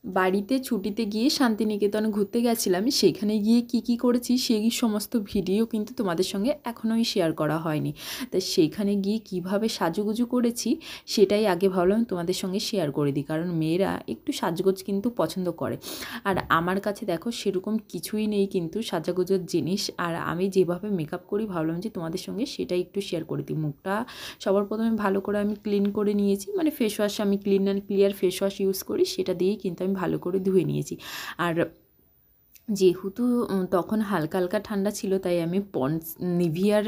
বাড়িতে ছুটিতে গিয়ে শান্তিনিকেতন ঘুরতে গেছিলাম, সেখানে গিয়ে কি করেছি সেই সমস্ত ভিডিও কিন্তু তোমাদের সঙ্গে এখনোই শেয়ার করা হয়নি। তা সেইখানে গিয়ে কিভাবে সাজুগুজু করেছি সেটাই আগে ভাবলাম তোমাদের সঙ্গে শেয়ার করে দিই, কারণ মেয়েরা একটু সাজগোজ কিন্তু পছন্দ করে। আর আমার কাছে দেখো সেরকম কিছুই নেই কিন্তু সাজাগোজের জিনিস, আর আমি যেভাবে মেকআপ করি ভাবলাম যে তোমাদের সঙ্গে সেটাই একটু শেয়ার করে দিই। মুখটা সবার প্রথমে ভালো করে আমি ক্লিন করে নিয়েছি, মানে ফেস ওয়াশ, আমি clean and clear face wash use করি, সেটা দিয়েই কিন্তু আমি ভালো করে ধুয়ে নিয়েছি। আর যেহেতু তখন হালকা হালকা ঠান্ডা ছিল, তাই আমি পন্ডস নিভিয়ার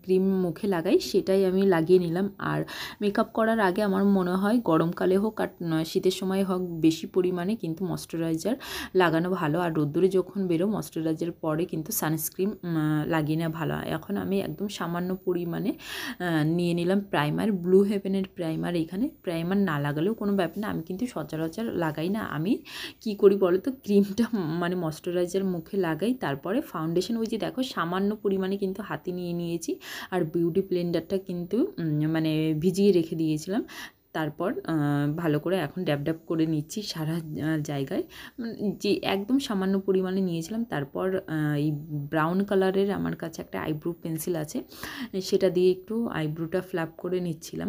ক্রিম মুখে লাগাই, সেটাই আমি লাগিয়ে নিলাম। আর মেকআপ করার আগে আমার মনে হয় গরমকালে হোক আর শীতের সময় হোক বেশি পরিমাণে কিন্তু ময়শ্চারাইজার লাগানো ভালো, আর রোদ্দুরে যখন বেরো ময়শ্চারাইজার পরে কিন্তু সানস্ক্রিন লাগিয়ে নেওয়া ভালো। এখন আমি একদম সামান্য পরিমাণে নিয়ে নিলাম প্রাইমার, ব্লু হেভেনের প্রাইমার। এখানে প্রাইমার না লাগালেও কোনো ব্যাপার না, আমি কিন্তু সচরাচর লাগাই না। আমি কি করি বলো তো, ক্রিমটা মানে ময়শ্চারাইজার মুখে লাগাই, তারপরে ফাউন্ডেশন ওই যে দেখো সামান্য পরিমাণে কিন্তু হাতে নিয়ে নিয়েছি, আর বিউটি ব্লেন্ডারটা কিন্তু মানে ভিজিয়ে রেখে দিয়েছিলাম। তারপর ভালো করে এখন ড্যাব ড্যাব করে নিচ্ছি সারা জায়গায়, যে একদম সামান্য পরিমাণে নিয়েছিলাম। তারপর এই ব্রাউন কালারের আমার কাছে একটা আইব্রো পেন্সিল আছে, সেটা দিয়ে একটু আইব্রোটা ফ্ল্যাপ করে নিচ্ছিলাম।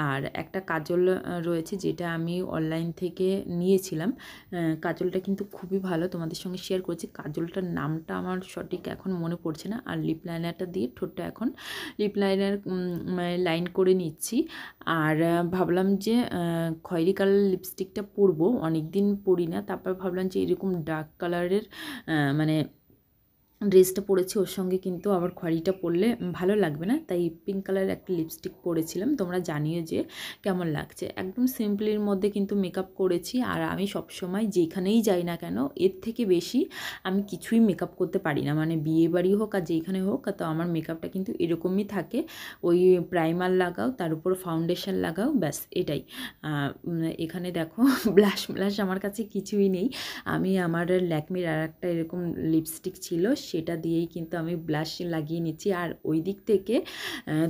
আর একটা কাজল রয়েছে, যেটা আমি অনলাইন থেকে নিয়েছিলাম। কাজলটা কিন্তু খুবই ভালো, তোমাদের সঙ্গে শেয়ার করছি। কাজলটার নামটা আমার সঠিক এখন মনে পড়ছে না। আর লিপ লাইনারটা দিয়ে ঠোঁটটা এখন লিপ লাইনার লাইন করে নিচ্ছি। আর ভাবলাম যে খয়েরি কালার লিপস্টিকটা পরবো, অনেক দিন পরি না। তারপর ভাবলাম যে এরকম ডার্ক কালারের মানে ড্রেসটা পরেছি, ওর সঙ্গে কিন্তু আবার খয়েরিটা পরলে ভালো লাগবে না, তাই পিঙ্ক কালারের একটা লিপস্টিক পরেছিলাম। তোমরা জানিও যে কেমন লাগছে। একদম সিম্পলের মধ্যে কিন্তু মেকআপ করেছি। আর আমি সবসময় যেখানেই যাই না কেন এর থেকে বেশি আমি কিছুই মেকআপ করতে পারি না, মানে বিয়ে বাড়ি হোক আর যেখানে হোক, তো আমার মেকআপটা কিন্তু এরকমই থাকে। ওই প্রাইমার লাগাও, তার উপর ফাউন্ডেশন লাগাও, ব্যাস এটাই। এখানে দেখো ব্লাশ আমার কাছে কিছুই নেই। আমি আমার ল্যাকমির আর একটা এরকম লিপস্টিক ছিল, সেটা দিয়েই কিন্তু আমি ব্লাশ লাগিয়ে নিচ্ছি। আর ওই দিক থেকে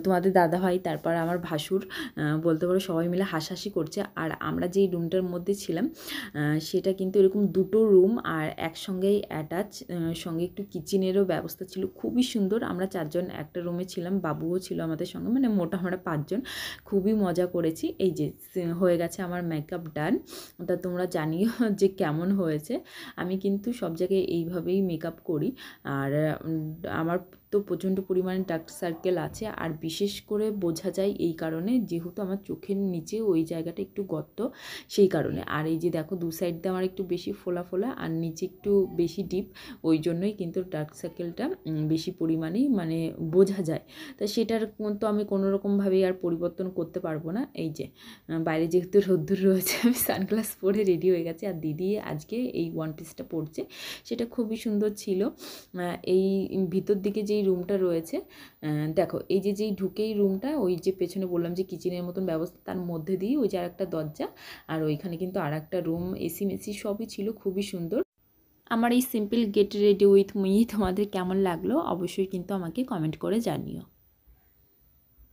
তোমাদের দাদাভাই, তারপর আমার ভাসুর, বলতে পারো সবাই মিলে হাসাহাসি করছে। আর আমরা যেই রুমটার মধ্যে ছিলাম সেটা কিন্তু এরকম দুটো রুম আর একসঙ্গেই অ্যাটাচ, সঙ্গে একটু কিচেনেরও ব্যবস্থা ছিল, খুবই সুন্দর। আমরা চারজন একটা রুমে ছিলাম, বাবুও ছিল আমাদের সঙ্গে, মানে মোটা আমরা পাঁচজন, খুবই মজা করেছি। এই যে হয়ে গেছে আমার মেকআপ ডান। তা তোমরা জানিও যে কেমন হয়েছে। আমি কিন্তু সব জায়গায় এইভাবেই মেকআপ করি। আর আমার তো প্রচণ্ড পরিমাণে ডার্ক সার্কেল আছে, আর বিশেষ করে বোঝা যায় এই কারণে, যেহেতু আমার চোখের নিচে ওই জায়গাটা একটু গর্ত, সেই কারণে। আর এই যে দেখো দু সাইড দিয়ে আমার একটু বেশি ফোলা ফোলা আর নিচে একটু বেশি ডিপ, ওই জন্যই কিন্তু ডার্ক সার্কেলটা বেশি পরিমাণেই মানে বোঝা যায়। তা সেটার তো আমি কোনোরকমভাবেই আর পরিবর্তন করতে পারবো না। এই যে বাইরে যেহেতু রোদ্দুর রয়েছে, আমি সানগ্লাস পরে রেডি হয়ে গেছি। আর দিদি আজকে এই ওয়ান পিসটা পরছে, সেটা খুবই সুন্দর ছিল। এই ভিতর দিকে যেই রুমটা রয়েছে, দেখো এই যে যেই ঢুকেই রুমটা, ওই যে পেছনে বললাম যে কিচেনের মতন ব্যবস্থা, তার মধ্যে দিয়ে ওই যে আর একটা দরজা, আর ওইখানে কিন্তু আর একটা রুম, এসি মেসি সবই ছিল, খুবই সুন্দর। আমার এই simple get ready with me তোমাদের কেমন লাগলো অবশ্যই কিন্তু আমাকে কমেন্ট করে জানিও।